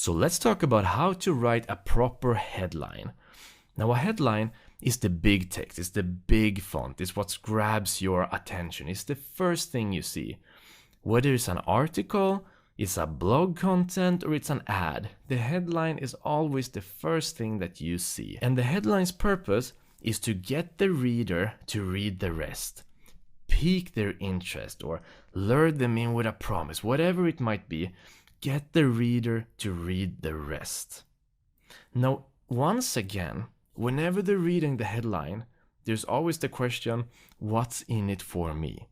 So let's talk about how to write a proper headline. Now, a headline is the big text, it's the big font, it's what grabs your attention, it's the first thing you see. Whether it's an article, it's a blog content, or it's an ad, the headline is always the first thing that you see. And the headline's purpose is to get the reader to read the rest, pique their interest, or lure them in with a promise, whatever it might be. Get the reader to read the rest. Now, once again, whenever they're reading the headline, there's always the question, what's in it for me?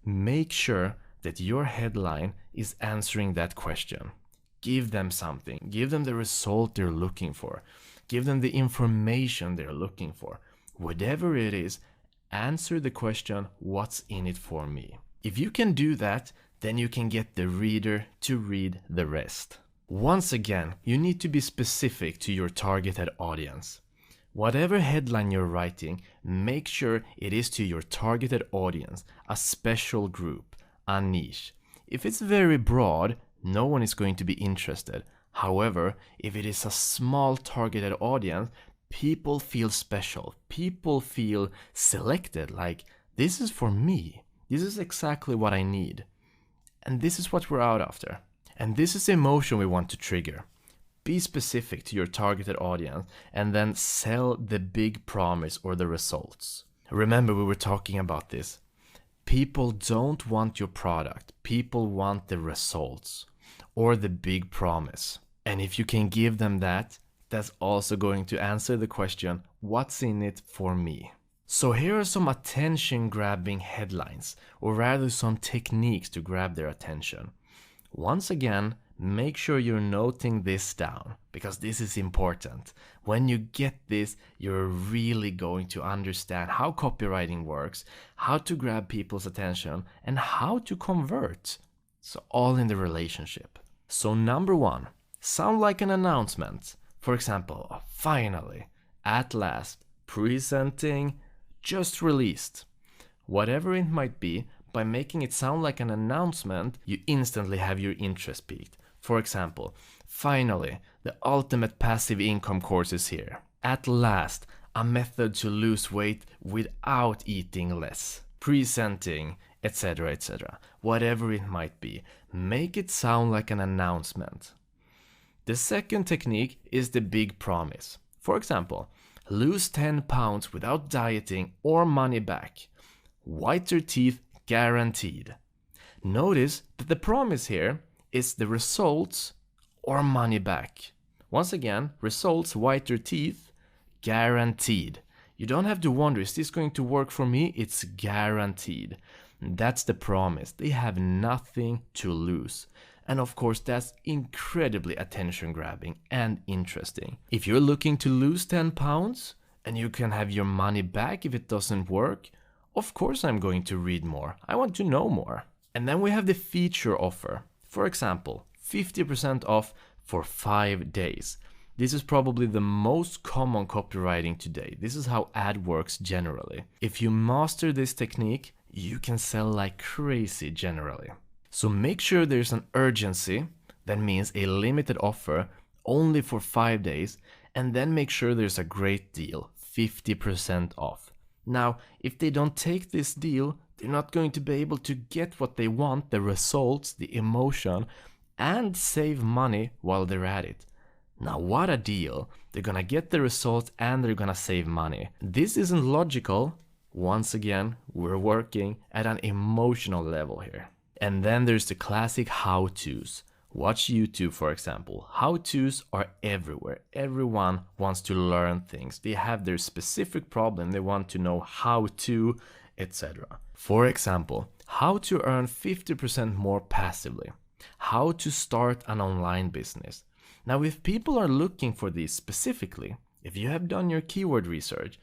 Make sure that your headline is answering that question. Give them something. Give them the result they're looking for. Give them the information they're looking for. Whatever it is, answer the question, what's in it for me? If you can do that, then you can get the reader to read the rest. Once again, you need to be specific to your targeted audience. Whatever headline you're writing, make sure it is to your targeted audience, a special group, a niche. If it's very broad, no one is going to be interested. However, if it is a small targeted audience, people feel special. People feel selected, like, this is for me. This is exactly what I need. And this is what we're out after. And this is the emotion we want to trigger. Be specific to your targeted audience and then sell the big promise or the results. Remember, we were talking about this. People don't want your product. People want the results or the big promise. And if you can give them that, that's also going to answer the question, what's in it for me? So here are some attention-grabbing headlines, or rather some techniques to grab their attention. Once again, make sure you're noting this down, because this is important. When you get this, you're really going to understand how copywriting works, how to grab people's attention, and how to convert. So all in the relationship. So number 1, sound like an announcement. For example, finally, at last, presenting, just released. Whatever it might be, by making it sound like an announcement, you instantly have your interest piqued. For example, finally, the ultimate passive income course is here. At last, a method to lose weight without eating less. Presenting, etc., etc. Whatever it might be, make it sound like an announcement. The second technique is the big promise. For example, lose 10 pounds without dieting or money back. Whiter teeth guaranteed. Notice that the promise here is the results or money back. Once again, results, whiter teeth, guaranteed. You don't have to wonder, is this going to work for me? It's guaranteed. That's the promise. They have nothing to lose. And of course, that's incredibly attention grabbing and interesting. If you're looking to lose 10 pounds and you can have your money back if it doesn't work, of course I'm going to read more. I want to know more. And then we have the feature offer. For example, 50% off for 5 days. This is probably the most common copywriting today. This is how ad works generally. If you master this technique, you can sell like crazy generally. So make sure there's an urgency, that means a limited offer only for 5 days, and then make sure there's a great deal, 50% off. Now, if they don't take this deal, they're not going to be able to get what they want, the results, the emotion, and save money while they're at it. Now, what a deal. They're gonna get the results and they're gonna save money. This isn't logical. Once again, we're working at an emotional level here. And then there's the classic how-tos. Watch YouTube, for example. How-tos are everywhere. Everyone wants to learn things. They have their specific problem. They want to know how to, etc. For example, how to earn 50% more passively. How to start an online business. Now, if people are looking for these specifically, if you have done your keyword research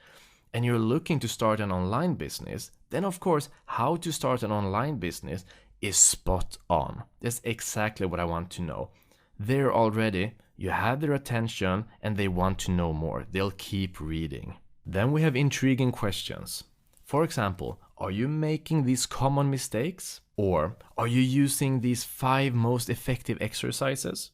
and you're looking to start an online business, then of course, how to start an online business is spot on. That's exactly what I want to know. There already, you have their attention and they want to know more. They'll keep reading. Then we have intriguing questions. For example, are you making these common mistakes? Or are you using these 5 most effective exercises?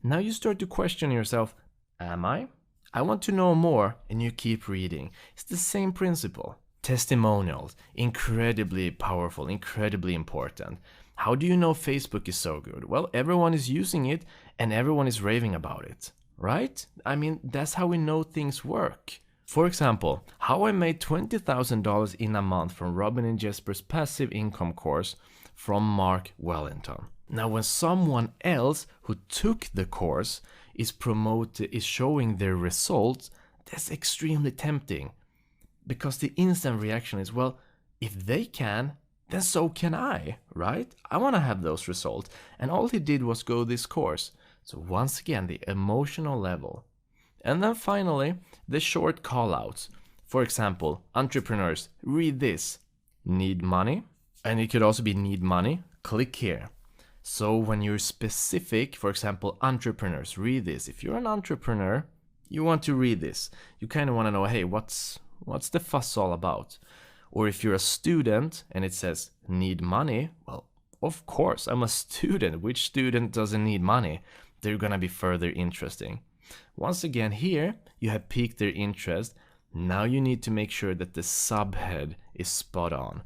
Now you start to question yourself, am I? I want to know more, and you keep reading. It's the same principle. Testimonials, incredibly powerful, incredibly important. How do you know Facebook is so good? Well, everyone is using it and everyone is raving about it, right? I mean, that's how we know things work. For example, how I made $20,000 in a month from Robin and Jesper's passive income course from Mark Wellington. Now, when someone else who took the course is showing their results, that's extremely tempting. Because the instant reaction is, well, if they can, then so can I, right? I want to have those results. And all he did was go this course. So once again, the emotional level. And then finally, the short callouts. For example, entrepreneurs, read this. Need money? And it could also be need money. Click here. So when you're specific, for example, entrepreneurs, read this. If you're an entrepreneur, you want to read this. You kind of want to know, hey, what's the fuss all about? Or if you're a student and it says need money, well, of course, I'm a student. Which student doesn't need money? They're gonna be further interesting. Once again, here you have piqued their interest. Now you need to make sure that the subhead is spot on.